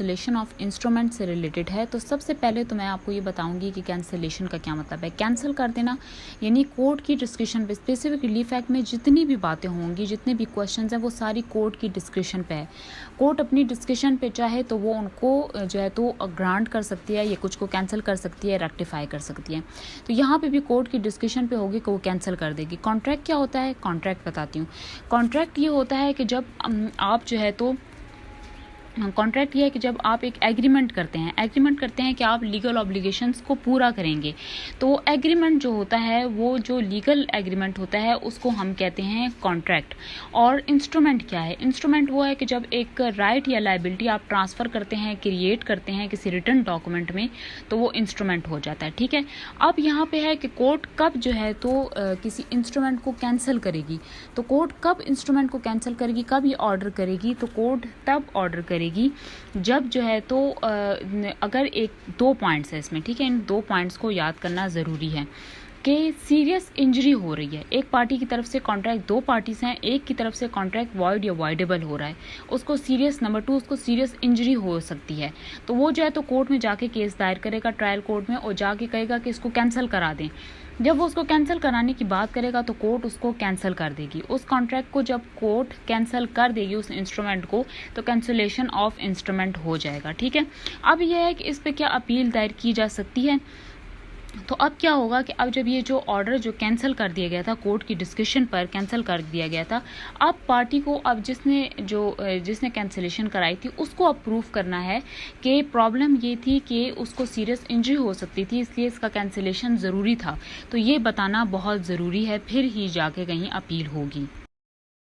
Cancellation of instrument से related है। तो सबसे पहले तो मैं आपको ये बताऊंगी कि कैंसिलेशन का क्या मतलब है। कैंसिल कर देना यानी कोर्ट की डिस्क्रिप्शन पे, स्पेसिफिक रिलीफ एक्ट में जितनी भी बातें होंगी, जितने भी क्वेश्चंस हैं, वो सारी कोर्ट की डिस्क्रिप्शन पे है। कोर्ट अपनी डिस्क्रिप्शन पे चाहे तो वो उनको जो है तो ग्रांट कर सकती है, या कुछ को कैंसिल कर सकती है, रेक्टिफाई कर सकती है। तो यहाँ पे भी कोर्ट की डिस्क्रिप्शन पे होगी कि वो कैंसिल कर देगी। कॉन्ट्रैक्ट क्या होता है? कॉन्ट्रैक्ट बताती हूँ। कॉन्ट्रैक्ट ये होता है कि जब आप जो है तो कॉन्ट्रैक्ट ये है कि जब आप एक एग्रीमेंट करते हैं कि आप लीगल ऑब्लिगेशंस को पूरा करेंगे। तो एग्रीमेंट जो होता है, वो जो लीगल एग्रीमेंट होता है, उसको हम कहते हैं कॉन्ट्रैक्ट। और इंस्ट्रूमेंट क्या है? इंस्ट्रूमेंट वो है कि जब एक राइट या लायबिलिटी आप ट्रांसफ़र करते हैं, क्रिएट करते हैं किसी रिटन डॉक्यूमेंट में, तो वो इंस्ट्रूमेंट हो जाता है। ठीक है। अब यहाँ पे है कि कोर्ट कब जो है तो किसी इंस्ट्रूमेंट को कैंसिल करेगी। तो कोर्ट कब इंस्ट्रूमेंट को कैंसिल करेगी, कब ये ऑर्डर करेगी? तो कोर्ट तब ऑर्डर करेगी जब जो है तो अगर एक दो पॉइंट्स है इसमें। ठीक है। इन दो पॉइंट्स को याद करना ज़रूरी है कि सीरियस इंजरी हो रही है। एक पार्टी की तरफ से कॉन्ट्रैक्ट, दो पार्टीज हैं, एक की तरफ से कॉन्ट्रैक्ट वॉइड या वॉइडेबल हो रहा है, उसको सीरियस, नंबर 2 उसको सीरियस इंजरी हो सकती है। तो वो जो है तो कोर्ट में जाके केस दायर करेगा, ट्रायल कोर्ट में, और जाके कहेगा कि इसको कैंसिल करा दें। जब वो उसको कैंसिल कराने की बात करेगा तो कोर्ट उसको कैंसिल कर देगी। उस कॉन्ट्रैक्ट को जब कोर्ट कैंसिल कर देगी, उस इंस्ट्रूमेंट को, तो कैंसिलेशन ऑफ इंस्ट्रूमेंट हो जाएगा। ठीक है। अब यह है कि इस पे क्या अपील दायर की जा सकती है। तो अब क्या होगा कि अब जब ये जो ऑर्डर जो कैंसिल कर दिया गया था, कोर्ट की डिस्कशन पर कैंसिल कर दिया गया था, अब पार्टी को, अब जिसने कैंसिलेशन कराई थी, उसको अब प्रूफ करना है कि प्रॉब्लम ये थी कि उसको सीरियस इंजरी हो सकती थी, इसलिए इसका कैंसिलेशन ज़रूरी था। तो ये बताना बहुत ज़रूरी है, फिर ही जाके कहीं अपील होगी।